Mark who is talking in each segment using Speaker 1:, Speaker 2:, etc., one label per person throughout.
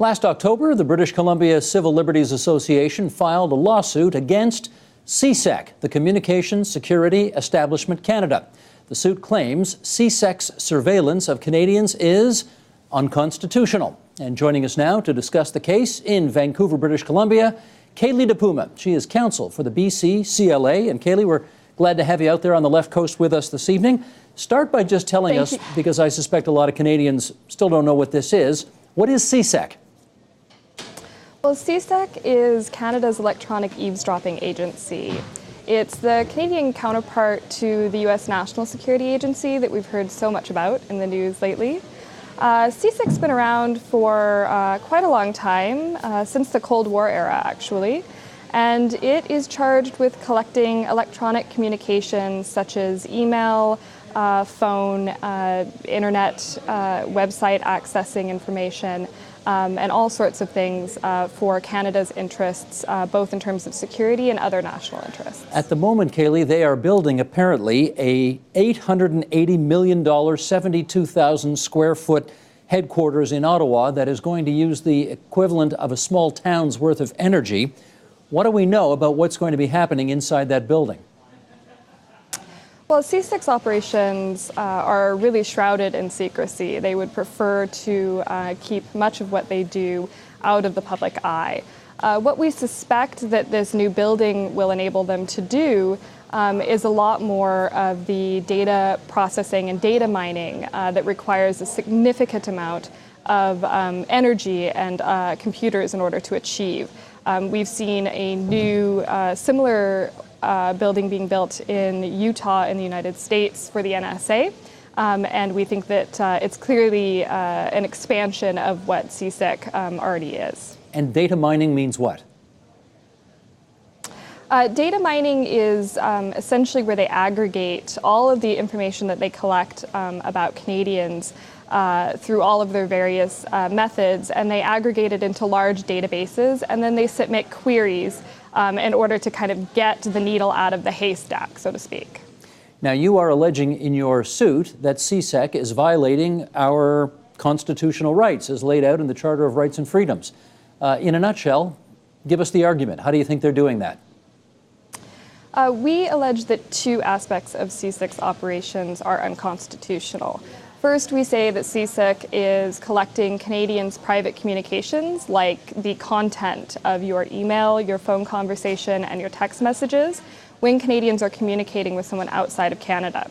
Speaker 1: Last October, the British Columbia Civil Liberties Association filed a lawsuit against CSEC, the Communications Security Establishment Canada. The suit claims CSEC's surveillance of Canadians is unconstitutional. And joining us now to discuss the case in Vancouver, British Columbia, Caily DiPuma. She is counsel for the BCCLA. And Caily, we're glad to have you out there on the left coast with us this evening. Start by just telling us, because I suspect a lot of Canadians still don't know what this is, what is CSEC?
Speaker 2: Well, CSEC is Canada's electronic eavesdropping agency. It's the Canadian counterpart to the U.S. National Security Agency that we've heard so much about in the news lately. CSEC's been around for quite a long time, since the Cold War era, actually. And it is charged with collecting electronic communications such as email, phone, internet, website accessing information, and all sorts of things for Canada's interests, both in terms of security and other national interests.
Speaker 1: At the moment, Caily, they are building apparently a $880 million, 72,000 square foot headquarters in Ottawa that is going to use the equivalent of a small town's worth of energy. What do we know about what's going to be happening inside that building?
Speaker 2: Well, CSEC's operations are really shrouded in secrecy. They would prefer to keep much of what they do out of the public eye. What we suspect that this new building will enable them to do is a lot more of the data processing and data mining that requires a significant amount of energy and computers in order to achieve. We've seen a new similar building being built in Utah in the United States for the NSA, and we think that it's clearly an expansion of what CSEC already is.
Speaker 1: And data mining means what?
Speaker 2: Data mining is essentially where they aggregate all of the information that they collect about Canadians through all of their various methods, and they aggregate it into large databases, and then they submit queries in order to kind of get the needle out of the haystack, so to speak.
Speaker 1: Now, you are alleging in your suit that CSEC is violating our constitutional rights as laid out in the Charter of Rights and Freedoms. In a nutshell, give us the argument. How do you think they're doing that?
Speaker 2: We allege that two aspects of CSEC's operations are unconstitutional. First, we say that CSEC is collecting Canadians' private communications, like the content of your email, your phone conversation, and your text messages, when Canadians are communicating with someone outside of Canada.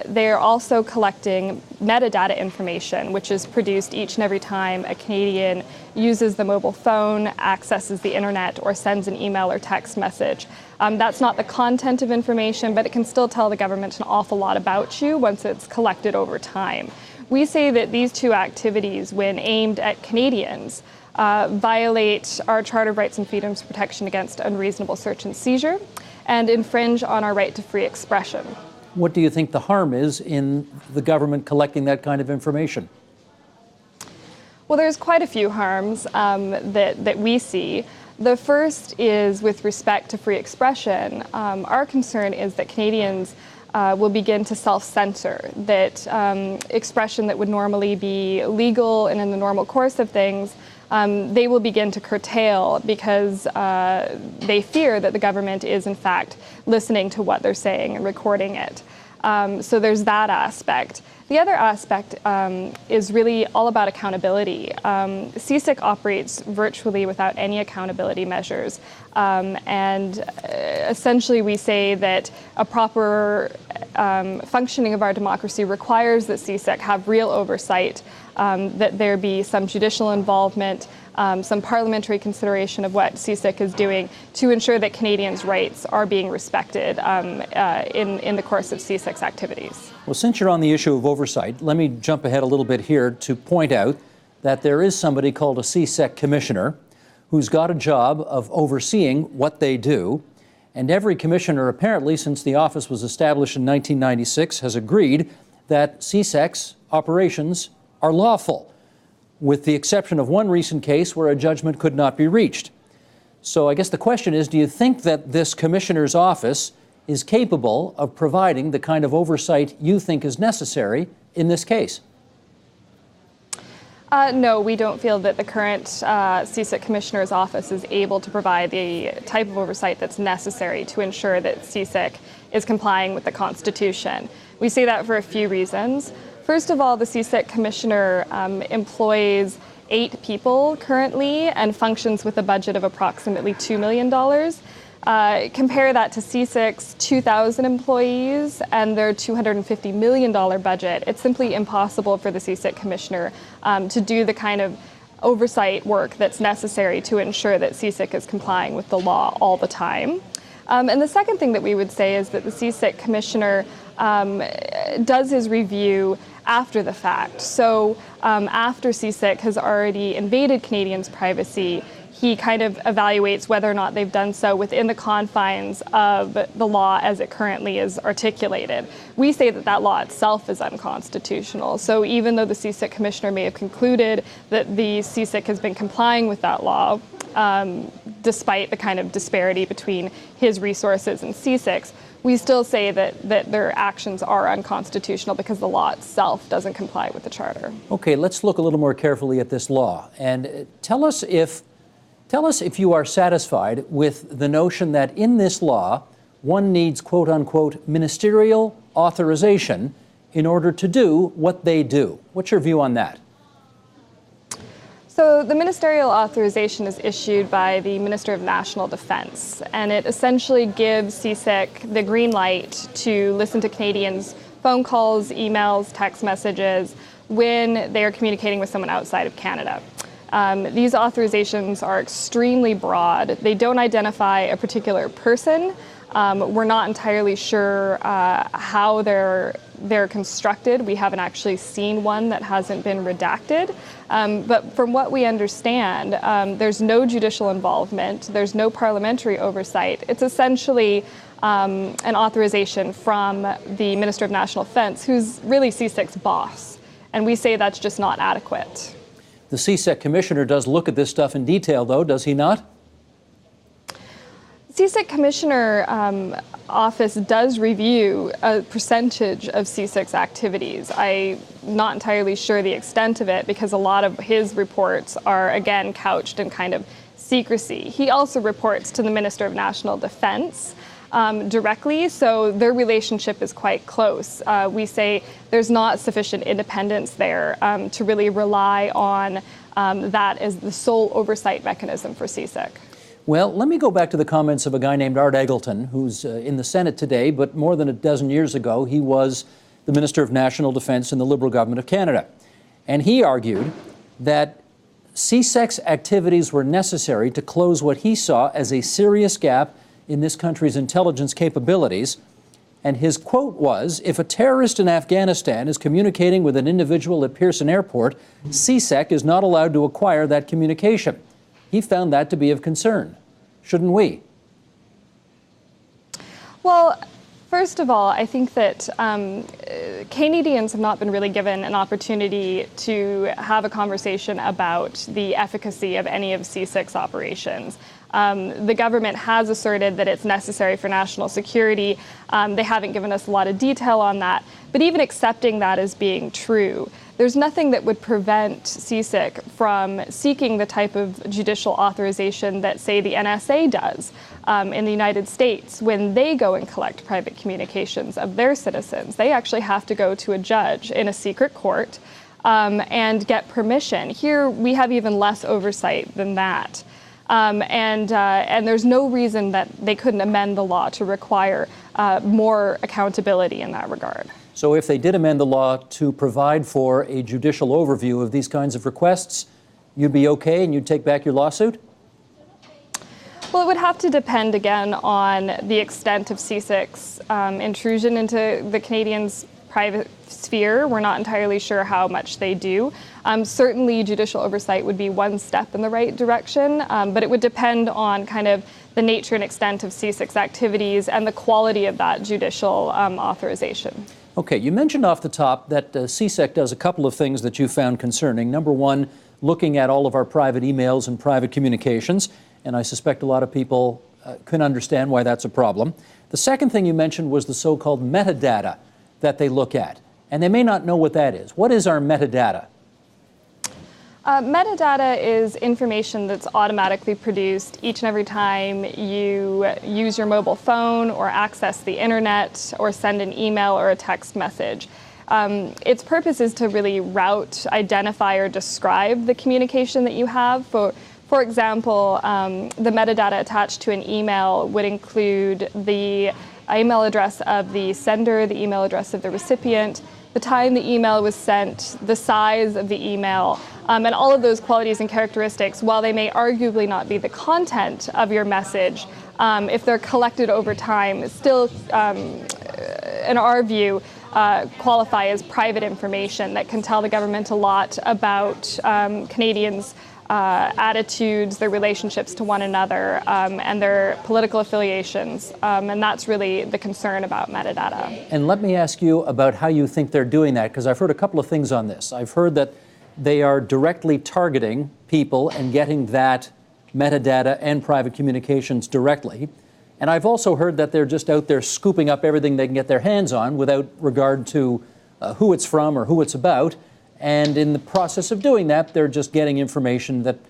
Speaker 2: They are also collecting metadata information, which is produced each and every time a Canadian uses the mobile phone, accesses the internet, or sends an email or text message. That's not the content of information, but it can still tell the government an awful lot about you once it's collected over time. We say that these two activities, when aimed at Canadians, violate our Charter of Rights and Freedoms protection against unreasonable search and seizure and infringe on our right to free expression.
Speaker 1: What do you think the harm is in the government collecting that kind of information?
Speaker 2: Well, there's quite a few harms that we see. The first is with respect to free expression. Our concern is that Canadians will begin to self-censor, that expression that would normally be legal and in the normal course of things, they will begin to curtail because they fear that the government is in fact listening to what they're saying and recording it. So there's that aspect. The other aspect is really all about accountability. CSEC operates virtually without any accountability measures. And essentially we say that a proper functioning of our democracy requires that CSEC have real oversight, that there be some judicial involvement, some parliamentary consideration of what CSEC is doing to ensure that Canadians' rights are being respected in the course of CSEC's activities.
Speaker 1: Well, since you're on the issue of oversight, let me jump ahead a little bit here to point out that there is somebody called a CSEC commissioner who's got a job of overseeing what they do. And every commissioner, apparently, since the office was established in 1996, has agreed that CSEC's operations are lawful, with the exception of one recent case where a judgment could not be reached. So I guess the question is, do you think that this commissioner's office is capable of providing the kind of oversight you think is necessary in this case?
Speaker 2: No, we don't feel that the current CSEC Commissioner's Office is able to provide the type of oversight that's necessary to ensure that CSEC is complying with the Constitution. We say that for a few reasons. First of all, the CSEC Commissioner employs 8 people currently and functions with a budget of approximately $2 million. Compare that to CSEC's 2,000 employees and their $250 million budget. It's simply impossible for the CSEC Commissioner to do the kind of oversight work that's necessary to ensure that CSEC is complying with the law all the time. And the second thing that we would say is that the CSEC Commissioner does his review after the fact. So after CSEC has already invaded Canadians' privacy, he kind of evaluates whether or not they've done so within the confines of the law as it currently is articulated. We say that that law itself is unconstitutional. So even though the CSEC Commissioner may have concluded that the CSEC has been complying with that law, despite the kind of disparity between his resources and CSEC's, we still say that their actions are unconstitutional because the law itself doesn't comply with the Charter. Okay,
Speaker 1: let's look a little more carefully at this law and tell us if you are satisfied with the notion that in this law, one needs, quote unquote, ministerial authorization in order to do what they do. What's your view on that?
Speaker 2: So the ministerial authorization is issued by the Minister of National Defence, and it essentially gives CSEC the green light to listen to Canadians' phone calls, emails, text messages when they are communicating with someone outside of Canada. These authorizations are extremely broad. They don't identify a particular person. We're not entirely sure how they're constructed. We haven't actually seen one that hasn't been redacted. But from what we understand, there's no judicial involvement. There's no parliamentary oversight. It's essentially an authorization from the Minister of National Defence, who's really CSEC's boss. And we say that's just not adequate.
Speaker 1: The CSEC Commissioner does look at this stuff in detail, though, does he not?
Speaker 2: CSEC Commissioner Office does review a percentage of CSEC's activities. I'm not entirely sure the extent of it because a lot of his reports are, again, couched in kind of secrecy. He also reports to the Minister of National Defence directly, so their relationship is quite close. We say there's not sufficient independence there to really rely on that as the sole oversight mechanism for CSEC.
Speaker 1: Well, let me go back to the comments of a guy named Art Eggleton, who's in the Senate today, but more than a dozen years ago, he was the Minister of National Defence in the Liberal government of Canada. And he argued that CSEC's activities were necessary to close what he saw as a serious gap in this country's intelligence capabilities. And his quote was, "If a terrorist in Afghanistan is communicating with an individual at Pearson Airport, CSEC is not allowed to acquire that communication." He found that to be of concern. Shouldn't we?
Speaker 2: Well, first of all, I think that Canadians have not been really given an opportunity to have a conversation about the efficacy of any of CSEC's operations. The government has asserted that it's necessary for national security. They haven't given us a lot of detail on that. But even accepting that as being true, there's nothing that would prevent CSEC from seeking the type of judicial authorization that, say, the NSA does in the United States when they go and collect private communications of their citizens. They actually have to go to a judge in a secret court and get permission. Here, we have even less oversight than that. And there's no reason that they couldn't amend the law to require more accountability in that regard.
Speaker 1: So if they did amend the law to provide for a judicial overview of these kinds of requests, you'd be okay and you'd take back your lawsuit?
Speaker 2: Well, it would have to depend again on the extent of CSEC's intrusion into the Canadians' private sphere. We're not entirely sure how much they do. Certainly judicial oversight would be one step in the right direction, but it would depend on kind of the nature and extent of CSEC's activities and the quality of that judicial authorization.
Speaker 1: Okay, you mentioned off the top that CSEC does a couple of things that you found concerning. Number one, looking at all of our private emails and private communications, and I suspect a lot of people can understand why that's a problem. The second thing you mentioned was the so-called metadata that they look at, and they may not know what that is. What is our metadata?
Speaker 2: Metadata is information that's automatically produced each and every time you use your mobile phone or access the internet or send an email or a text message. Its purpose is to really route, identify, or describe the communication that you have. For example, the metadata attached to an email would include the email address of the sender, the email address of the recipient, the time the email was sent, the size of the email, and all of those qualities and characteristics, while they may arguably not be the content of your message, if they're collected over time, still, in our view, qualify as private information that can tell the government a lot about Canadians' attitudes, their relationships to one another, and their political affiliations. And that's really the concern about metadata.
Speaker 1: And let me ask you about how you think they're doing that, because I've heard a couple of things on this. I've heard that they are directly targeting people and getting that metadata and private communications directly. And I've also heard that they're just out there scooping up everything they can get their hands on without regard to who it's from or who it's about. And in the process of doing that, they're just getting information that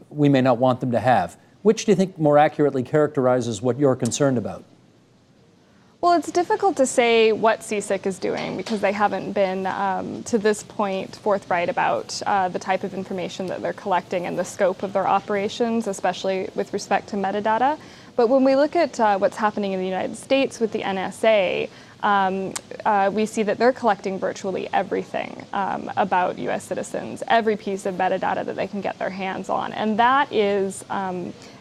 Speaker 1: we may not want them to have. Which do you think more accurately characterizes what you're concerned about?
Speaker 2: Well, it's difficult to say what CSEC is doing because they haven't been, to this point, forthright about the type of information that they're collecting and the scope of their operations, especially with respect to metadata. But when we look at what's happening in the United States with the NSA, we see that they're collecting virtually everything about U.S. citizens, every piece of metadata that they can get their hands on. And that is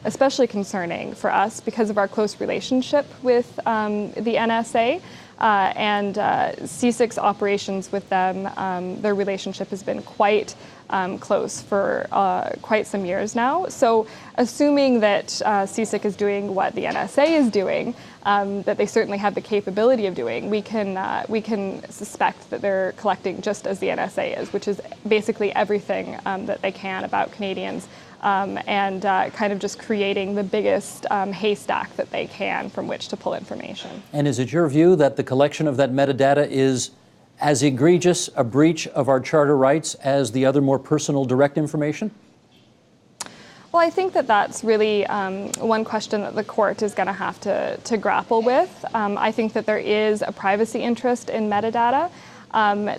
Speaker 2: especially concerning for us because of our close relationship with the NSA and CSEC's operations with them. Their relationship has been quite close for quite some years now. So assuming that CSEC is doing what the NSA is doing, that they certainly have the capability of doing, we can suspect that they're collecting just as the NSA is, which is basically everything that they can about Canadians, and kind of just creating the biggest haystack that they can from which to pull information. And
Speaker 1: is it your view that the collection of that metadata is as egregious a breach of our charter rights as the other more personal direct information?
Speaker 2: Well, I think that that's really one question that the court is going to have to grapple with. I think that there is a privacy interest in metadata.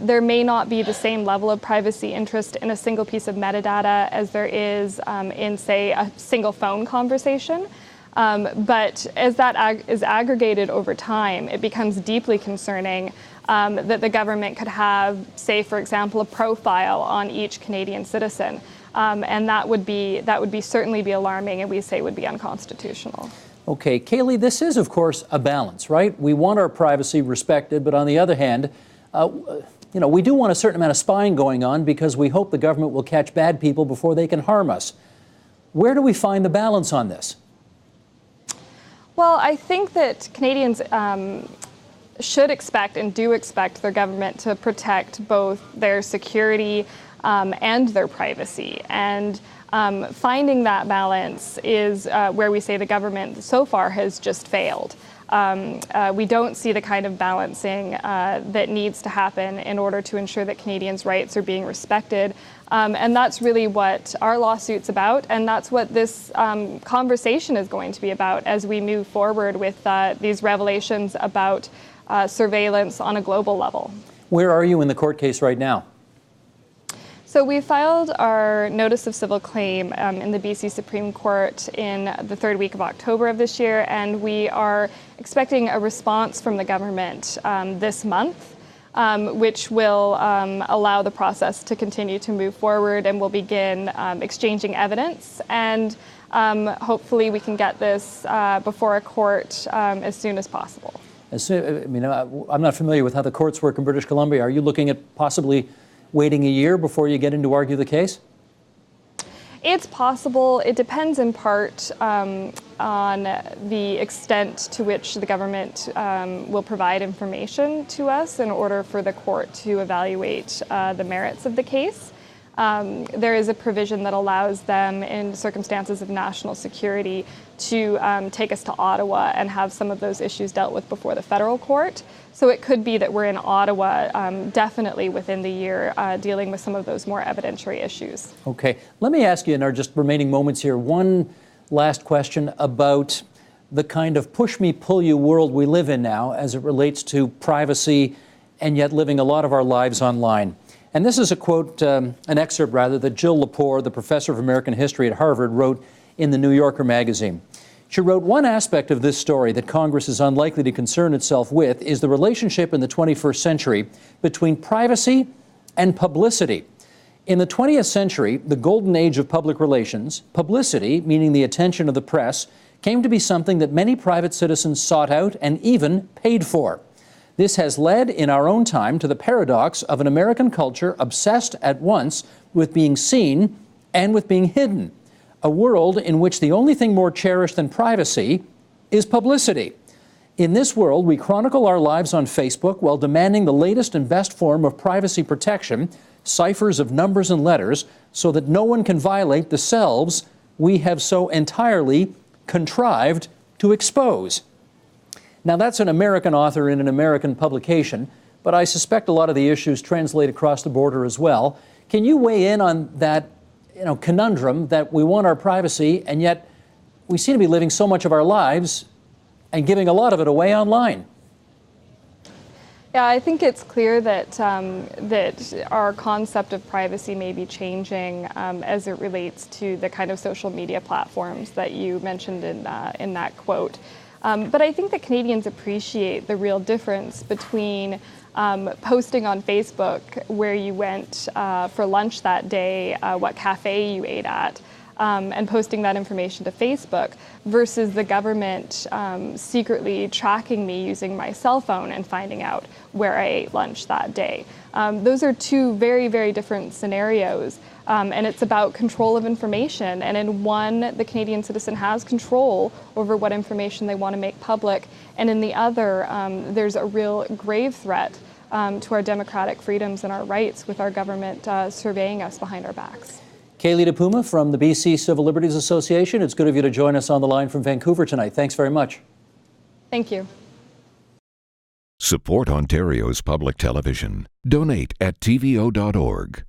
Speaker 2: There may not be the same level of privacy interest in a single piece of metadata as there is in, say, a single phone conversation. But as that is aggregated over time, it becomes deeply concerning that the government could have, say, for example, a profile on each Canadian citizen. And that would certainly be alarming, and we say would be unconstitutional.
Speaker 1: Okay, Caily, this is, of course, a balance, right? We want our privacy respected, but on the other hand, we do want a certain amount of spying going on because we hope the government will catch bad people before they can harm us. Where do we find the balance on this?
Speaker 2: Well, I think that Canadians should expect and do expect their government to protect both their security and their privacy. And finding that balance is where we say the government so far has just failed. We don't see the kind of balancing that needs to happen in order to ensure that Canadians' rights are being respected. And that's really what our lawsuit's about, and that's what this conversation is going to be about as we move forward with these revelations about surveillance on a global level.
Speaker 1: Where are you in the court case right now?
Speaker 2: So we filed our notice of civil claim in the BC Supreme Court in the third week of October of this year, and we are expecting a response from the government this month, which will allow the process to continue to move forward, and we'll begin exchanging evidence, and hopefully we can get this before a court as soon as possible.
Speaker 1: I'm not familiar with how the courts work in British Columbia. Are you looking at possibly waiting a year before you get in to argue the case?
Speaker 2: It's possible. It depends in part on the extent to which the government will provide information to us in order for the court to evaluate the merits of the case. there is a provision that allows them, in circumstances of national security, to take us to Ottawa and have some of those issues dealt with before the federal court. So it could be that we're in Ottawa definitely within the year dealing with some of those more evidentiary issues. Okay.
Speaker 1: Let me ask you in our just remaining moments here one last question about the kind of push-me-pull-you world we live in now as it relates to privacy and yet living a lot of our lives online. And this is a quote, an excerpt rather, that Jill Lepore, the professor of American history at Harvard, wrote in the New Yorker magazine. She wrote, "One aspect of this story that Congress is unlikely to concern itself with is the relationship in the 21st century between privacy and publicity. In the 20th century, the golden age of public relations, publicity, meaning the attention of the press, came to be something that many private citizens sought out and even paid for. This has led in our own time to the paradox of an American culture obsessed at once with being seen and with being hidden, a world in which the only thing more cherished than privacy is publicity. In this world, we chronicle our lives on Facebook while demanding the latest and best form of privacy protection, ciphers of numbers and letters, so that no one can violate the selves we have so entirely contrived to expose." Now, that's an American author in an American publication, but I suspect a lot of the issues translate across the border as well. Can you weigh in on that, conundrum that we want our privacy, and yet we seem to be living so much of our lives and giving a lot of it away online?
Speaker 2: Yeah, I think it's clear that that our concept of privacy may be changing as it relates to the kind of social media platforms that you mentioned in that quote. But I think that Canadians appreciate the real difference between posting on Facebook where you went for lunch that day, what cafe you ate at, and posting that information to Facebook versus the government secretly tracking me using my cell phone and finding out where I ate lunch that day. Those are two very, very different scenarios. And it's about control of information. And in one, the Canadian citizen has control over what information they want to make public. And in the other, there's a real grave threat to our democratic freedoms and our rights with our government surveying us behind our backs.
Speaker 1: Caily DiPuma from the BC Civil Liberties Association. It's good of you to join us on the line from Vancouver tonight. Thanks very much.
Speaker 2: Thank you.
Speaker 3: Support Ontario's public television. Donate at tvo.org.